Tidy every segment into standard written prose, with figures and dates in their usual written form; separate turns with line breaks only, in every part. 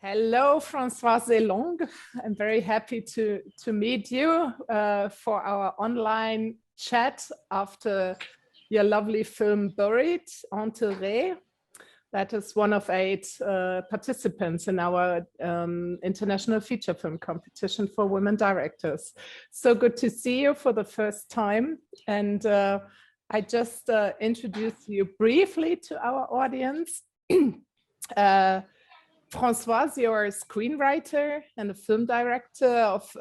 Hello, Françoise Ellong. I'm very happy to meet you for our online chat after your lovely film Buried, Enterrés. That is one of 8 participants in our international feature film competition for women directors. So good to see you for the first time. And I just introduce you briefly to our audience. Françoise, you're a screenwriter and a film director of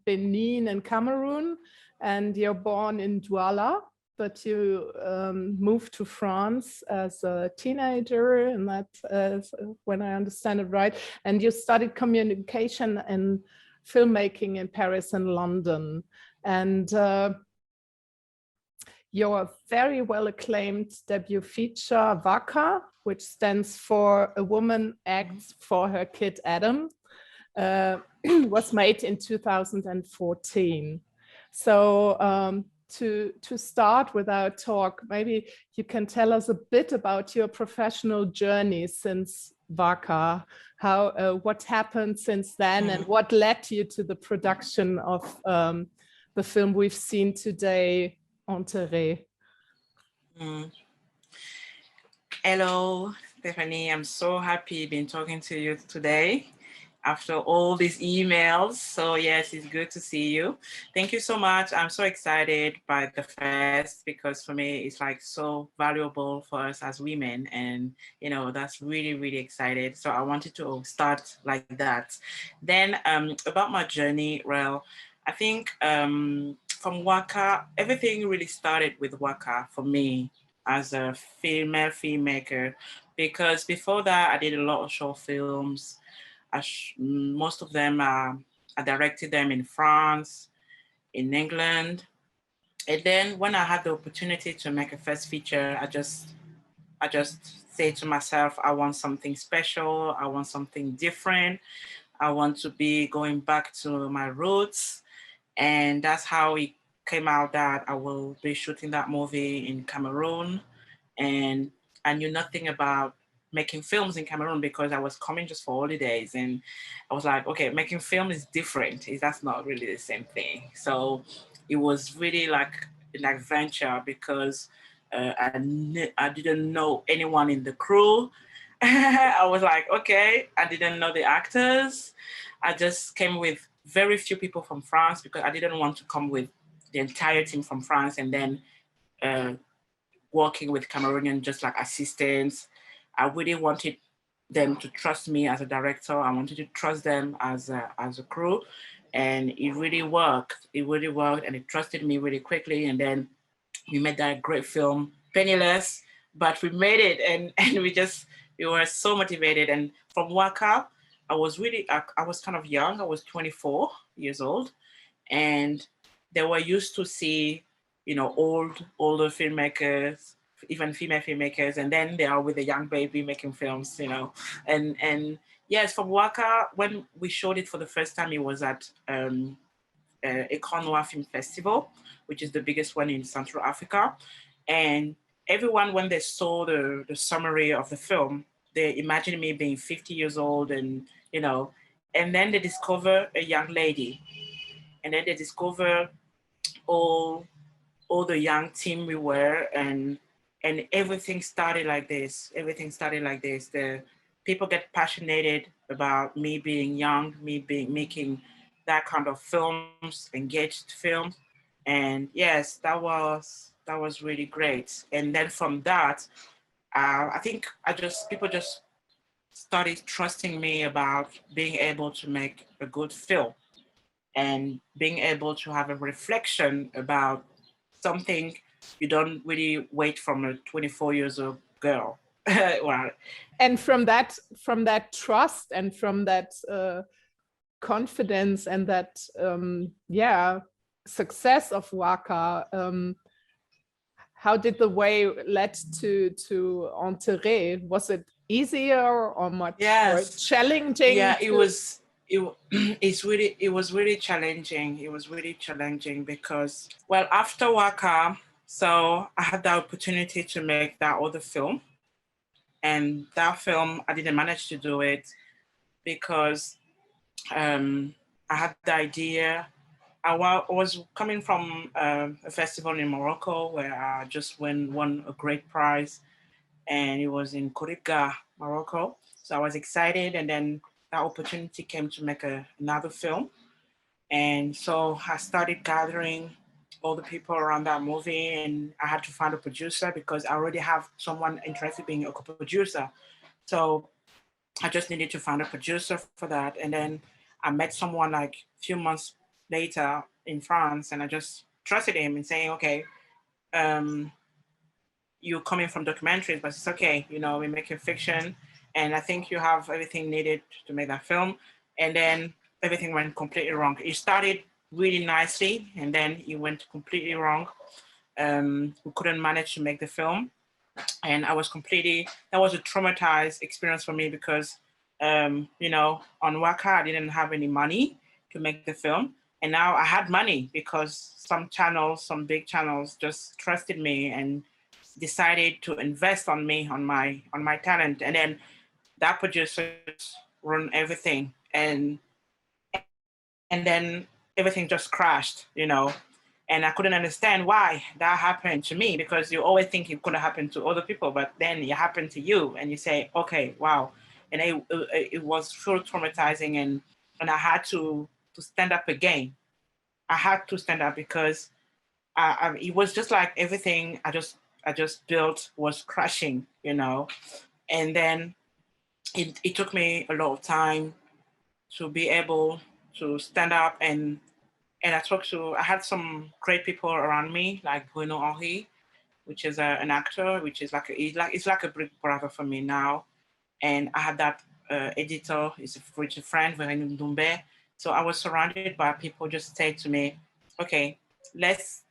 Benin and Cameroon, and you're born in Douala, but you moved to France as a teenager, and that's when I understand it right. And you studied communication and filmmaking in Paris and London. And your very well acclaimed debut feature, Waka, which stands for A Woman Acts for Her Kid Adam, was made in 2014. So to start with our talk, maybe you can tell us a bit about your professional journey since Waka, what happened since then, and what led you to the production of the film we've seen today, Enterrés.
Hello, Stephanie. I'm so happy being talking to you today after all these emails. So yes, it's good to see you. Thank you so much. I'm so excited by the fest because for me, it's like so valuable for us as women. And, you know, that's really, really excited. So I wanted to start like that. Then about my journey, well, I think from Waka, everything really started with Waka for me as a female filmmaker, because before that I did a lot of short films. Most of them I directed them in France, in England, and then when I had the opportunity to make a first feature, I just say to myself, I want something special, I want something different, I want to be going back to my roots. And that's how it came out that I will be shooting that movie in Cameroon. And I knew nothing about making films in Cameroon because I was coming just for holidays. And I was like, okay, making film is different. That's not really the same thing. So it was really like an adventure because I didn't know anyone in the crew. I was like, okay, I didn't know the actors. I just came with very few people from France because I didn't want to come with the entire team from France and then working with Cameroonian just like assistants. I really wanted them to trust me as a director. I wanted to trust them as a crew, and it really worked. It really worked, and it trusted me really quickly. And then we made that great film, Penniless, but we made it, and we were so motivated. And from Waka, I was kind of young. I was 24 years old, and they were used to see, you know, older filmmakers, even female filmmakers, and then they are with a young baby making films, you know. And yes, from Waka, when we showed it for the first time, it was at Econwa Film Festival, which is the biggest one in Central Africa. And everyone, when they saw the summary of the film, they imagined me being 50 years old and, you know, and then they discover a young lady. And then they discover all the young team we were, and everything started like this. Everything started like this. The people get passionate about me being young, making that kind of films, engaged films. And yes, that was really great. And then from that, I think people just started trusting me about being able to make a good film and being able to have a reflection about something you don't really wait from a 24 years old girl. Well,
and from that trust and from that confidence and that success of Waka, how did the way led to Enterrés? Was it easier or much more challenging?
Yeah, it was really challenging. It was really challenging because, well, after Waka, so I had the opportunity to make that other film. And that film, I didn't manage to do it because I had the idea. I was coming from a festival in Morocco where I just won a great prize, and it was in Kuriga, Morocco. So I was excited, and then that opportunity came to make another film. And so I started gathering all the people around that movie, and I had to find a producer because I already have someone interested in being a co-producer. So I just needed to find a producer for that. And then I met someone like a few months later in France, and I just trusted him in saying, okay, you're coming from documentaries, but it's okay, we're making fiction. And I think you have everything needed to make that film. And then everything went completely wrong. It started really nicely, and then it went completely wrong. We couldn't manage to make the film. And that was a traumatized experience for me because, on Waka, I didn't have any money to make the film. And now I had money because some big channels just trusted me and decided to invest on me, on my talent. And then that producer run everything. And then everything just crashed, and I couldn't understand why that happened to me, because you always think it could have happened to other people, but then it happened to you and you say, okay, wow. And it was so traumatizing, and I had to stand up again. I had to stand up because it was just like everything I just built was crashing, and then it took me a lot of time to be able to stand up, and I had some great people around me, like Bruno Henri, which is an actor, which is it's like a big brother for me now. And I had that editor, is a friend, Verena Dumbe. So I was surrounded by people just said to me, okay, let's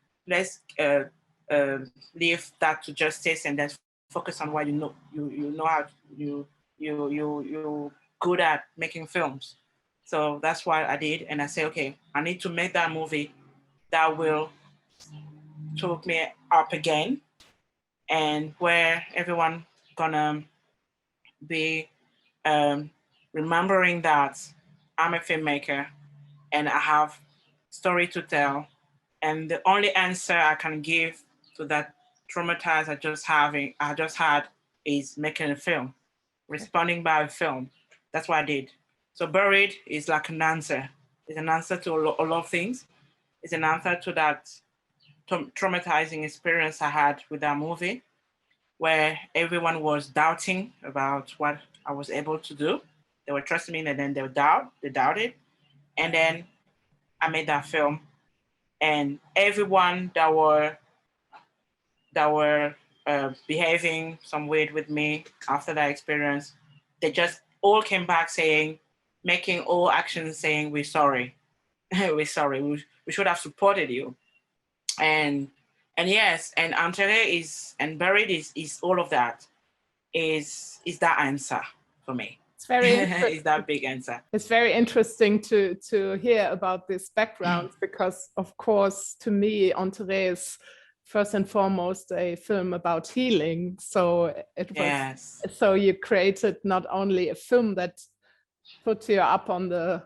leave that to justice and then focus on what you know how you're good at making films. So that's what I did. And I said, okay, I need to make that movie that will take me up again, and where everyone gonna be remembering that I'm a filmmaker and I have story to tell. And the only answer I can give to that traumatized I just had is making a film, responding by a film. That's what I did. So Buried is like an answer. It's an answer to a lot of things. It's an answer to that traumatizing experience I had with that movie, where everyone was doubting about what I was able to do. They were trusting me, and then they doubted. And then I made that film, and everyone that were behaving some weird with me after that experience, they just all came back saying, making all actions saying, we're sorry. We're sorry. We should have supported you. And yes, and Enterrés and Buried is all of that. Is that answer for me.
It's very interesting.
Is that big answer.
It's very interesting to hear about this background because, of course, to me, Enterrés is first and foremost a film about healing. So it was. Yes. So you created not only a film that put you up on the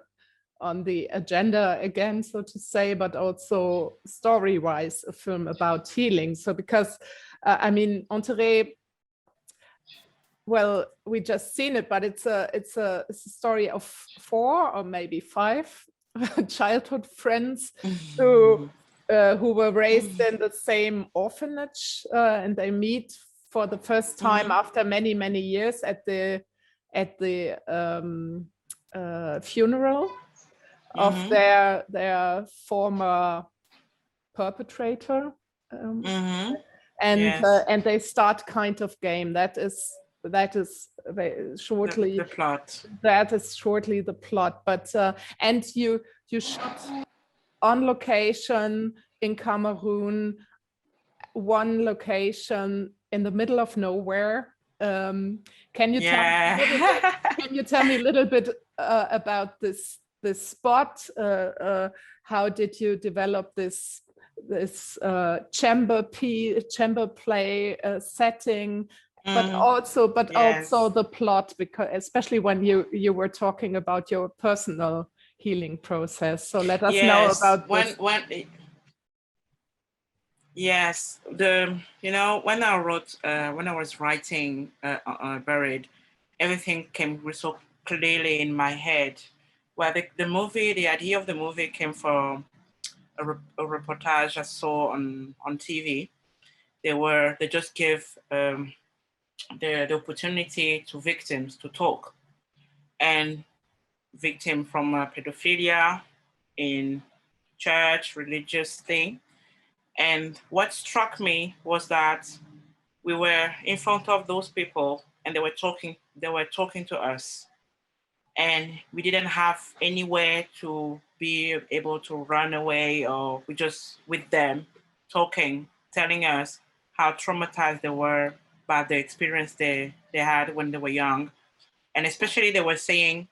agenda again, so to say, but also story-wise, a film about healing. So because I mean, Enterrés, well, we just seen it, but it's a story of 4 or maybe 5 childhood friends who were raised in the same orphanage, and they meet for the first time after many years at the funeral of their former perpetrator, and yes. And they start kind of game. That is shortly
the plot.
That is shortly the plot. But and you shot on location in Cameroon, one location in the middle of nowhere. Can you tell me a little bit about this spot? How did you develop this chamber play setting, but also the plot, because especially when you were talking about your personal healing process. So let us know about this.
Yes, when I was writing Buried, everything came so clearly in my head. Well, the idea of the movie came from a reportage I saw on TV. They just gave the opportunity to victims to talk, and victim from pedophilia in church, religious thing. And what struck me was that we were in front of those people and they were talking to us. And we didn't have anywhere to be able to run away, or we just with them talking, telling us how traumatized they were by the experience they had when they were young. And especially they were saying,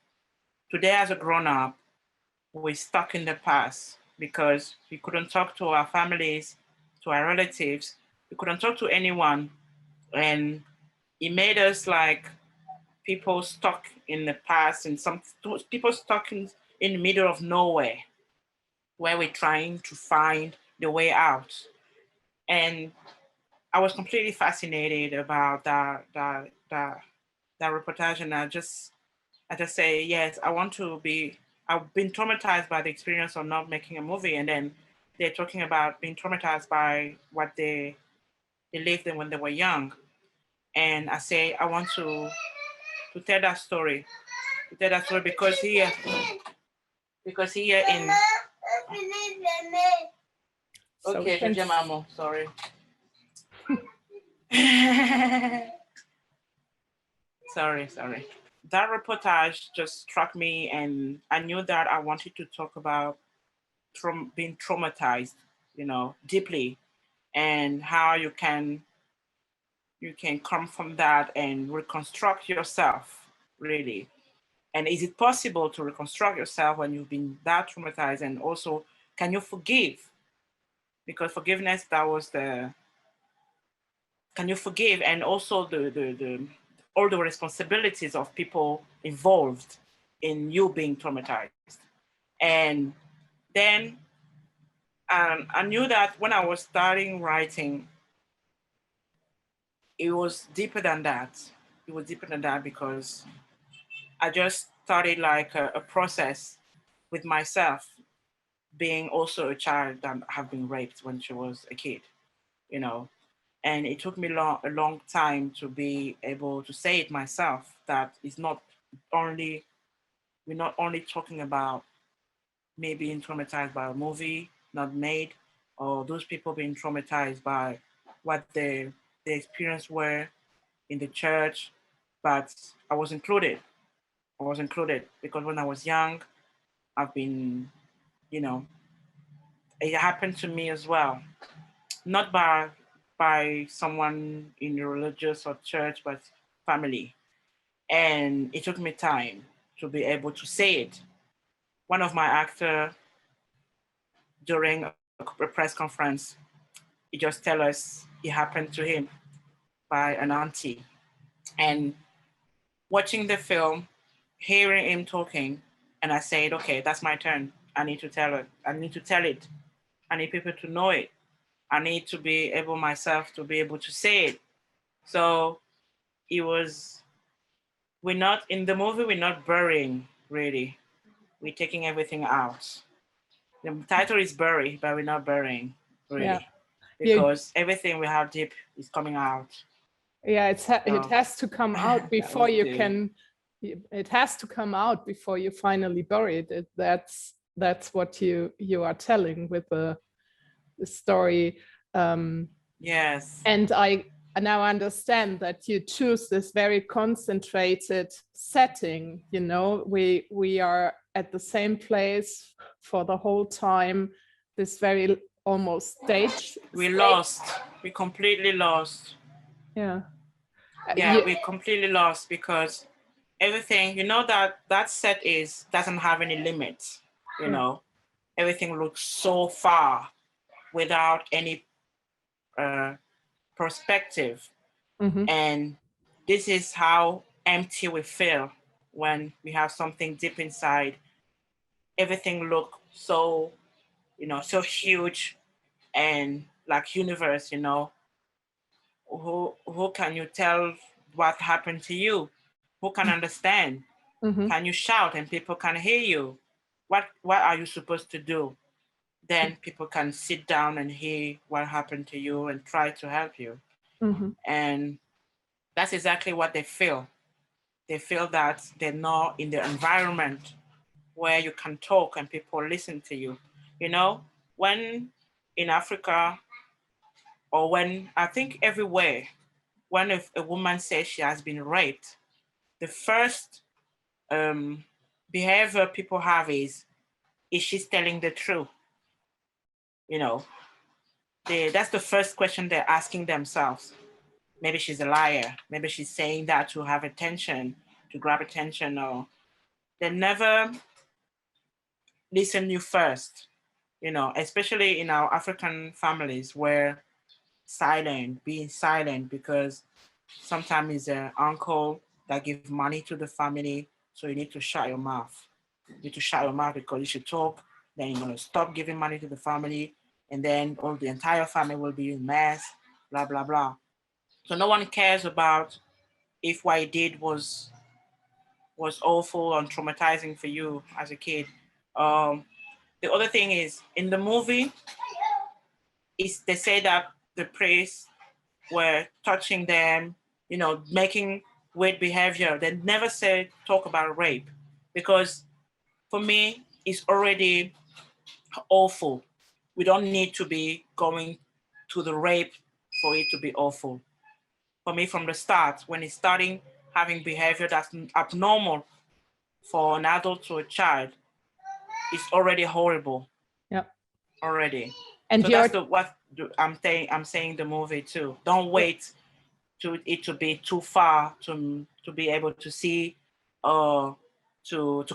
today as a grown-up, we're stuck in the past because we couldn't talk to our families, to our relatives, we couldn't talk to anyone. And it made us like people stuck in the past, and some people stuck in the middle of nowhere where we're trying to find the way out. And I was completely fascinated about that reportage, and I just say, yes, I've been traumatized by the experience of not making a movie. And then they're talking about being traumatized by what they lived in when they were young. And I say, I want to tell that story. To tell that story because here in... Okay, Mamo, sorry. Sorry. That reportage just struck me, and I knew that I wanted to talk about being traumatized, deeply, and how you can come from that and reconstruct yourself, really. And is it possible to reconstruct yourself when you've been that traumatized? And also, can you forgive? Because forgiveness, can you forgive? And also all the responsibilities of people involved in you being traumatized. And then I knew that when I was starting writing, it was deeper than that. It was deeper than that because I just started like a process with myself, being also a child that have been raped when she was a kid, And it took me a long time to be able to say it myself, that we're not only talking about me being traumatized by a movie not made, or those people being traumatized by what their experience were in the church, but I was included. Because when I was young, I've been, it happened to me as well. Not by someone in the religious or church, but family. And it took me time to be able to say it. One of my actors, during a press conference, he just tell us it happened to him by an auntie. And watching the film, hearing him talking, and I said, okay, that's my turn. I need to tell it. I need to tell it. I need people to know it. I need to be able myself to be able to say it. So we're not, in the movie, we're not burying, really. We're taking everything out. The title is Bury, but we're not burying, really. Yeah. Because everything we have deep is coming out.
Yeah, it has to come out before you can, it has to come out before you finally bury it. That's what you are telling with the story.
Yes.
And I now understand that you choose this very concentrated setting. We are at the same place for the whole time. This very almost stage.
We completely lost.
Yeah.
We completely lost because everything, that set doesn't have any limits. Everything looks so far without any perspective. And this is how empty we feel when we have something deep inside. Everything look so, so huge and like universe, who can you tell what happened to you? Who can understand? Can you shout and people can hear you? What are you supposed to do? Then people can sit down and hear what happened to you and try to help you. And that's exactly what they feel. They feel that they're not in the environment where you can talk and people listen to you. When in Africa, or when I think everywhere, when if a woman says she has been raped, the first behavior people have is she telling the truth? That's the first question they're asking themselves. Maybe she's a liar. Maybe she's saying that to have attention, to grab attention, or they never listen you first, especially in our African families where being silent, because sometimes it's an uncle that gives money to the family, so you need to shut your mouth. You need to shut your mouth because you should talk, then you're going to stop giving money to the family, and then all the entire family will be in mess, blah, blah, blah. So no one cares about if what he did was awful and traumatizing for you as a kid. The other thing is, in the movie, they say that the priests were touching them, making weird behavior. They never talk about rape, because for me, it's already awful. We don't need to be going to the rape for it to be awful. For me, from the start, when it's starting having behavior that's abnormal for an adult to a child, it's already horrible.
Yeah.
Already.
And
so that's what I'm saying the movie too. Don't wait to it to be too far to be able to see to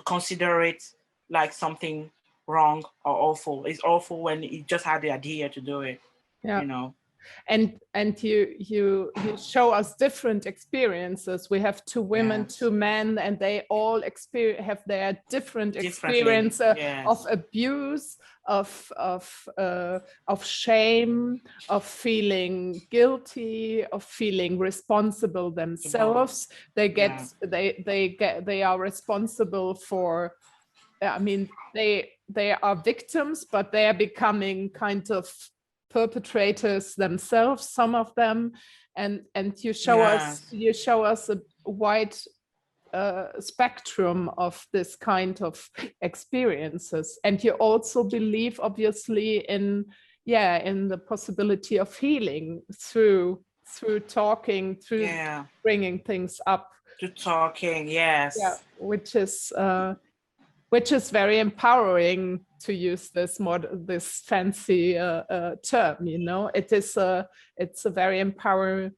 consider it like something wrong or awful. It's awful when you just had the idea to do it.
Yeah. And you show us different experiences. We have two women, yes, two men, and they all have their different experience yes, of abuse, of shame, of feeling guilty, of feeling responsible themselves. They are responsible for. I mean, they are victims, but they are becoming kind of perpetrators themselves, some of them, and you show us a wide spectrum of this kind of experiences, and you also believe, obviously, in the possibility of healing through talking, through bringing things up,
to talking, yes,
which is very empowering, to use this fancy term. It's a very empowering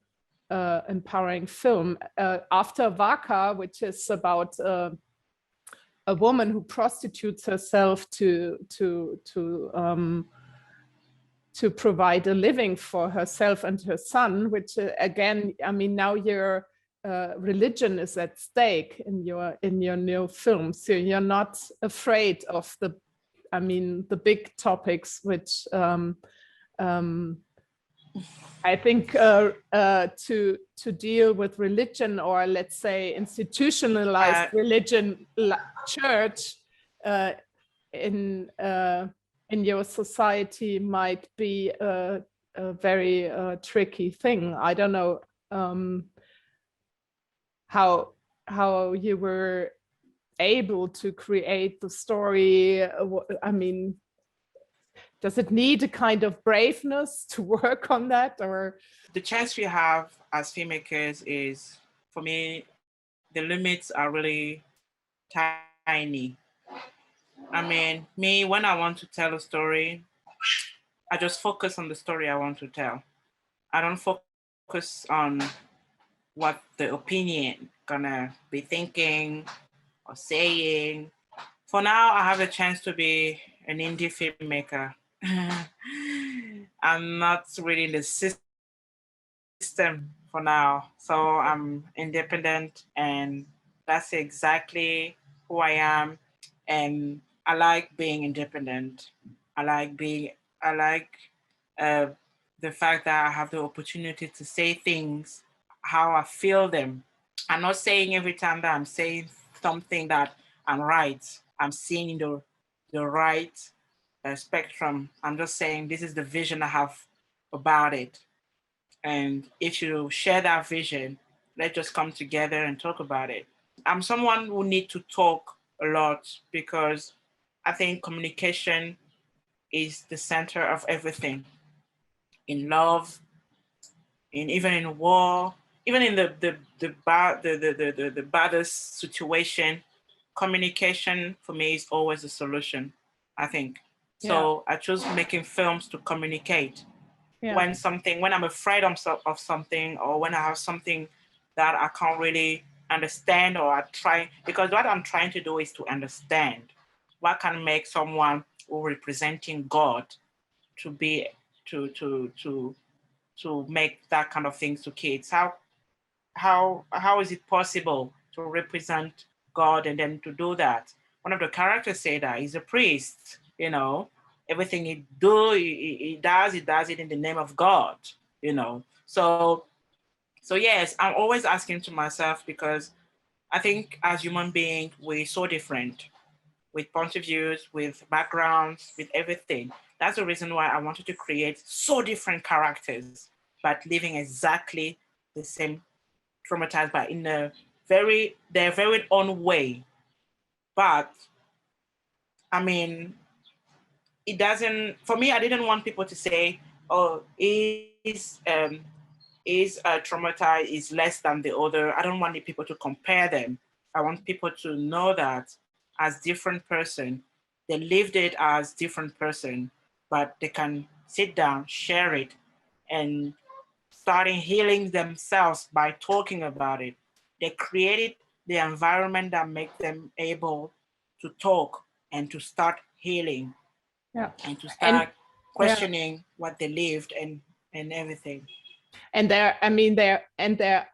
film. After Vaka, which is about a woman who prostitutes herself to provide a living for herself and her son, which again, I mean, now your religion is at stake in your new film, so you're not afraid of the big topics, which I think to deal with religion, or let's say institutionalized religion, church in your society, might be a very tricky thing. I don't know how you were able to create the story. I mean, does it need a kind of braveness to work on that? Or
the chance we have as filmmakers is, for me, the limits are really tiny. I mean, when I want to tell a story, I just focus on the story I want to tell. I don't focus on what the opinion gonna be thinking or saying. For now, I have a chance to be an indie filmmaker. I'm not really in the system for now. So I'm independent, and that's exactly who I am. And I like being independent. I like being, I like uh, the fact that I have the opportunity to say things how I feel them. I'm not saying every time that I'm saying something that I'm right, I'm seeing the right spectrum. I'm just saying this is the vision I have about it. And if you share that vision, let's just come together and talk about it. I'm someone who need to talk a lot because I think communication is the center of everything. In love, in even in war, even in the baddest situation, communication for me is always a solution, I think. So I choose making films to communicate. When I'm afraid of something, or when I have something that I can't really understand, or I try, because what I'm trying to do is to understand what can make someone who representing God to be to make that kind of things to kids. How is it possible to represent God and then to do that? One of the characters say that he's a priest, everything he does it in the name of God, So yes, I'm always asking to myself, because I think as human beings, we're so different, with point of views, with backgrounds, with everything. That's the reason why I wanted to create so different characters, but living exactly the same traumatized, but in their very own way. But I mean, it doesn't, for me, I didn't want people to say, oh, is traumatized is less than the other. I don't want the people to compare them. I want people to know that as different person, they lived it as different person, but they can sit down, share it, and starting healing themselves by talking about it. They created the environment that makes them able to talk and to start healing, and to start questioning what they lived and everything.
And they're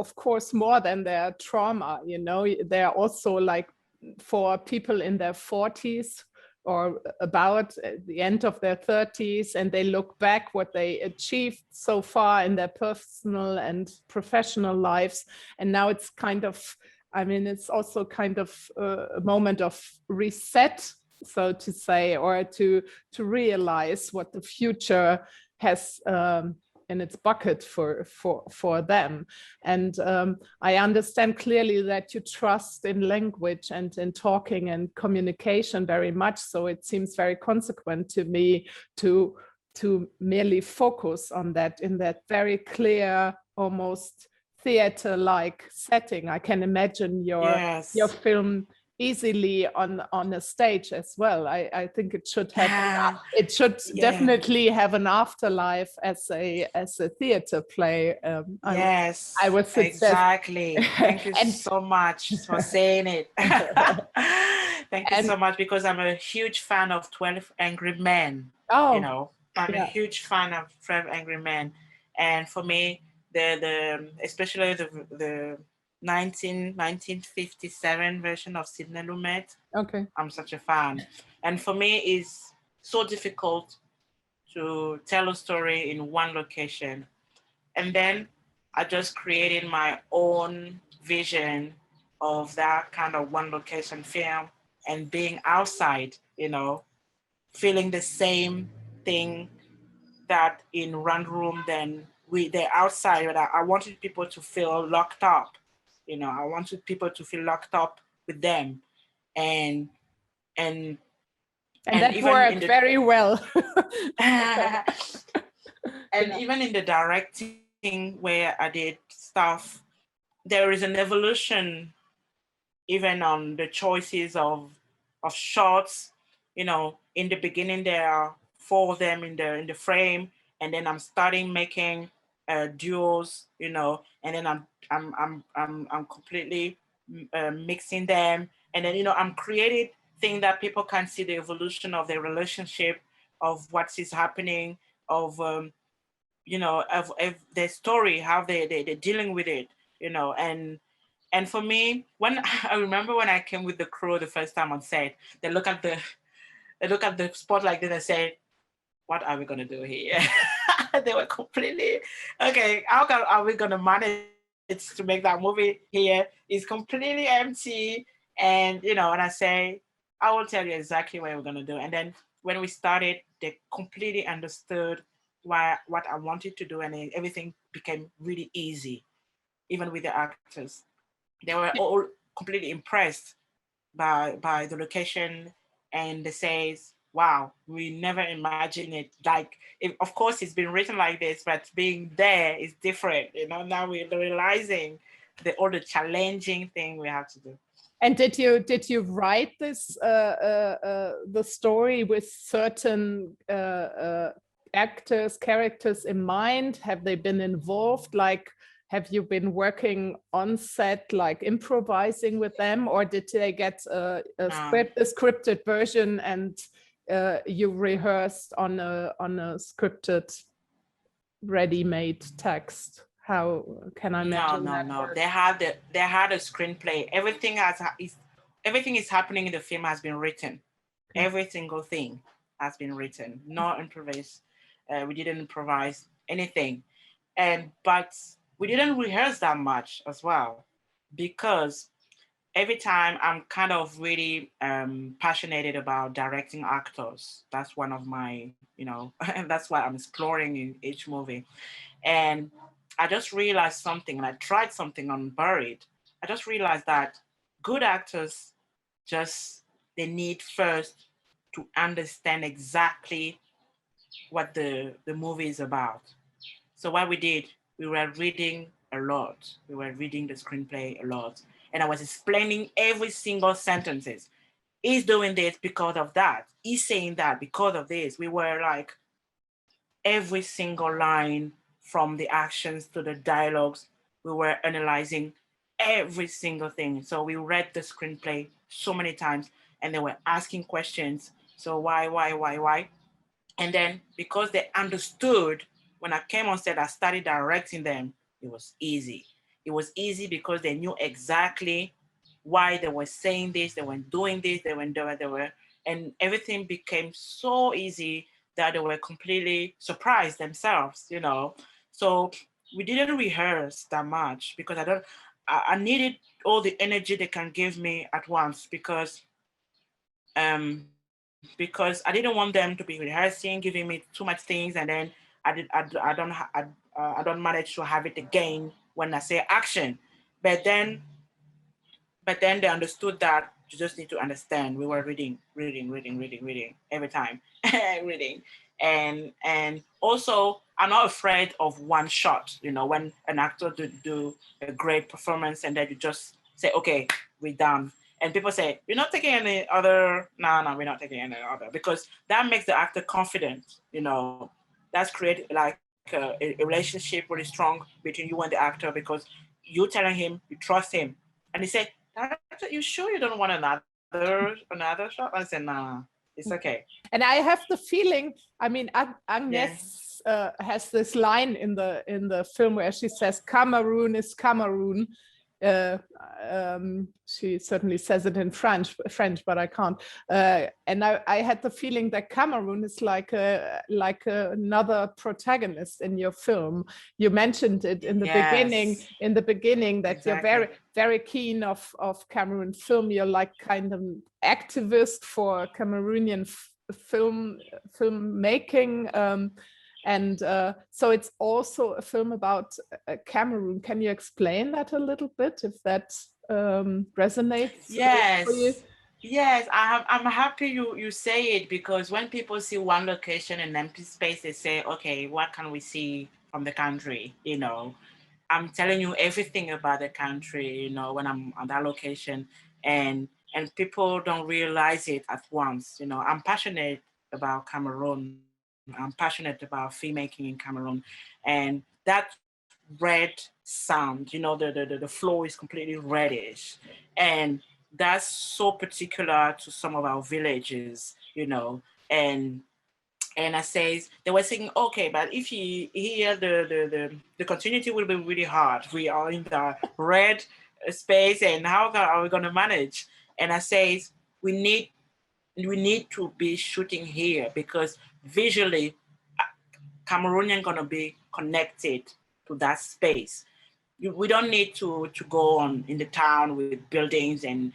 of course more than their trauma, they're also like for people in their 40s or about the end of their 30s, and they look back what they achieved so far in their personal and professional lives, and now it's it's also kind of a moment of reset, so to say, or to realize what the future has in its bucket for them. And I understand clearly that you trust in language and in talking and communication very much. So it seems very consequent to me to merely focus on that in that very clear, almost theater-like setting. I can imagine your film easily on a stage as well. I think it should have definitely have an afterlife as a theater play.
I would suggest. Exactly. Thank you so much for saying it. Thank you so much, because I'm a huge fan of 12 Angry Men. I'm a huge fan of 12 Angry Men, and for me, the especially the 1957 version of Sidney Lumet. I'm such a fan. And for me, it's so difficult to tell a story in one location. And then I just created my own vision of that kind of one location film, and being outside, feeling the same thing that in one room, then they're outside. But I wanted people to feel locked up. I wanted people to feel locked up with them, and
that worked very well.
And even in the directing where I did stuff, there is an evolution, even on the choices of shots. In the beginning, there are 4 of them in the frame, and then I'm starting making duos, and then I'm completely mixing them, and then I'm creating things that people can see the evolution of their relationship, of what is happening, of you know, of their story, how they're dealing with it, you know. And for me, when I remember when I came with the crew the first time on set, they look at the spot like this and say, what are we gonna do here? They were completely, okay, are we gonna manage to make that movie here? It's completely empty. And you know, and I say, I will tell you exactly what we're gonna do. And then when we started, they completely understood what I wanted to do, and everything became really easy, even with the actors. They were all completely impressed by the location, and they says, wow, we never imagined it. Like, of course it's been written like this, but being there is different, you know. Now we're realizing all the challenging thing we have to do.
And did you write this the story with certain actors, characters in mind? Have they been involved? Like, have you been working on set, like improvising with them, or did they get a scripted version and you rehearsed on a scripted, ready-made text? How can I imagine that?
No. They had a screenplay. Everything is happening in the film has been written. Okay. Every single thing has been written. No improvise. We didn't improvise anything, but we didn't rehearse that much as well, because every time I'm kind of really passionate about directing actors. That's one of my, you know, that's why I'm exploring in each movie. And I just realized something, and I tried something on Buried. I just realized that good actors they need first to understand exactly what the movie is about. So what we did, we were reading a lot. We were reading the screenplay a lot. And I was explaining every single sentences. He's doing this because of that. He's saying that because of this. We were like, every single line, from the actions to the dialogues, we were analyzing every single thing. So we read the screenplay so many times, and they were asking questions. So why? And then because they understood, when I came on set, I started directing them. It was easy. It was easy because they knew exactly why they were saying this, they were doing this, they were, and everything became so easy that they were completely surprised themselves, you know. So we didn't rehearse that much, because I needed all the energy they can give me at once, because I didn't want them to be rehearsing, giving me too much things, and then I don't manage to have it again when I say action. But then they understood that you just need to understand. We were reading every time, reading, and also I'm not afraid of one shot. You know, when an actor do a great performance, and then you just say, okay, we're done. And people say, you're not taking any other. No, we're not taking any other, because that makes the actor confident. You know, that's create like a relationship really strong between you and the actor, because you telling him you trust him, and he said, "Director, you sure you don't want another shot?" I said, "Nah, it's okay."
And I have the feeling, I mean, Agnes has this line in the film where she says, "Cameroon is Cameroon." She certainly says it in French, but I can't. And I had the feeling that Cameroon is like another protagonist in your film. You mentioned it in the beginning that exactly. You're very, very keen of Cameroon film. You're like kind of activist for Cameroonian filmmaking. And so it's also a film about Cameroon. Can you explain that a little bit, if that resonates?
Yes, for you? Yes, I'm happy you say it, because when people see one location in empty space, they say, okay, what can we see from the country? You know, I'm telling you everything about the country, you know, when I'm on that location, and people don't realize it at once. You know, I'm passionate about Cameroon. I'm passionate about filmmaking in Cameroon, and that red sound, you know, the floor is completely reddish, and that's so particular to some of our villages, you know, and And I says, they were saying, okay, but if you here, the continuity will be really hard. We are in the red space, and how are we going to manage? And I says, we need to be shooting here because visually, Cameroonian going to be connected to that space. We don't need to go on in the town with buildings and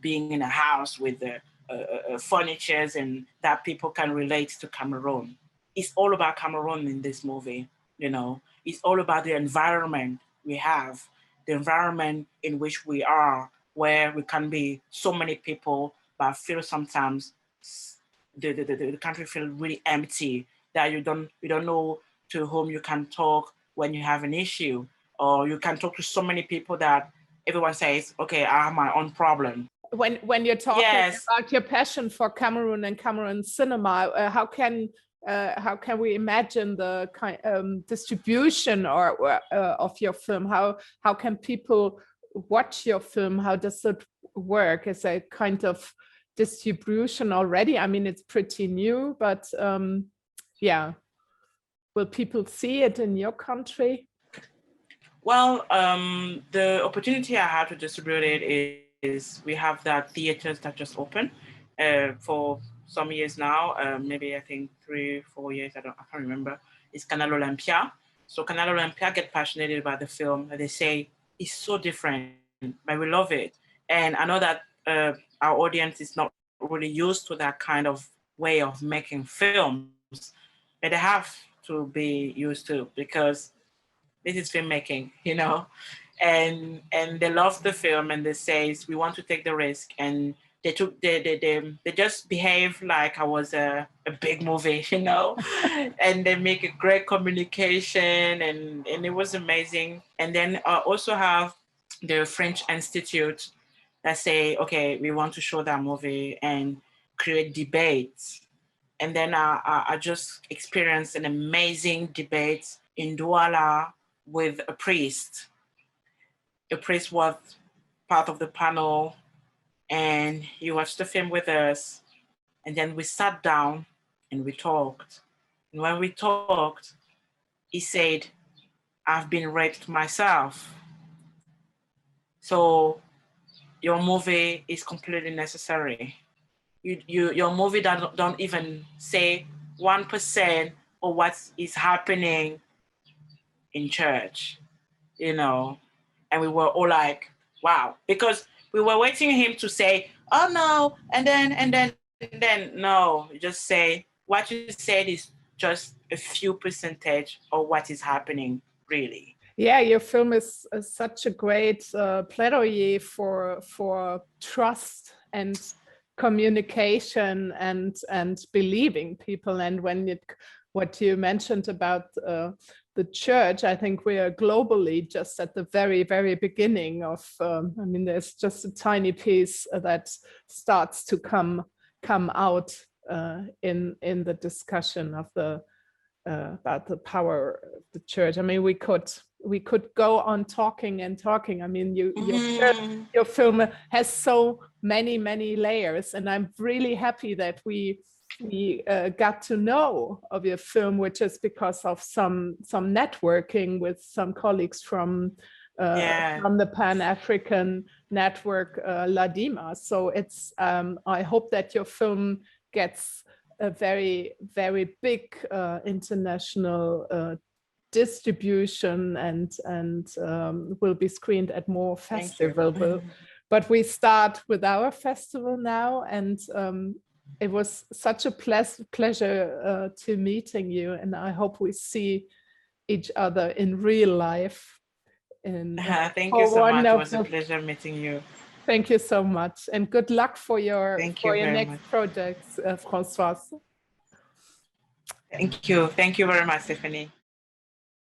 being in a house with the furnitures and that people can relate to Cameroon. It's all about Cameroon in this movie, you know. It's all about the environment we have, the environment in which we are, where we can be so many people, but feel sometimes the country feel really empty, that you don't know to whom you can talk when you have an issue, or you can talk to so many people that everyone says, okay, I have my own problem.
When you're talking
Yes.
about your passion for Cameroon and Cameroon cinema, how can we imagine the distribution of your film? How can people watch your film? How does it work? Is a kind of distribution already? I mean, it's pretty new, but yeah, will people see it in your country?
Well, the opportunity I had to distribute it is we have that theaters that just opened for some years now, maybe I think 3-4 years, I can't remember. It's Canal Olympia. So Canal Olympia get passionate about the film, and they say it's so different, but we love it. And I know that our audience is not really used to that kind of way of making films, but they have to be used to, because this is filmmaking, you know, and they love the film, and they say we want to take the risk, and they just behave like I was a big movie, you know, and they make a great communication, and it was amazing. And then I also have the French Institute that say, okay, we want to show that movie and create debates. And then I just experienced an amazing debate in Douala with a priest. The priest was part of the panel, and he watched the film with us. And then we sat down and we talked. And when we talked, he said, I've been raped myself. So your movie is completely necessary. Your movie don't even say 1% of what is happening in church, you know. And we were all like, wow, because we were waiting him to say, oh no, and then no, just say what you said is just a few percentage of what is happening really.
Yeah, your film is such a great plaidoyer for trust and communication and believing people. And what you mentioned about the church, I think we are globally just at the very, very beginning of, I mean, there's just a tiny piece that starts to come out in the discussion of about the power of the church. I mean, we could go on talking and talking. I mean, your film has so many layers, and I'm really happy that we got to know of your film, which is because of some networking with some colleagues from the Pan-African network Ladima. So it's I hope that your film gets a very, very big international distribution and will be screened at more festivals. But we start with our festival now, and it was such a pleasure to meeting you, and I hope we see each other in real life.
Thank you so much. It was a pleasure meeting you.
Thank you so much, and good luck for your next projects, Françoise.
Thank you very much, Stephanie.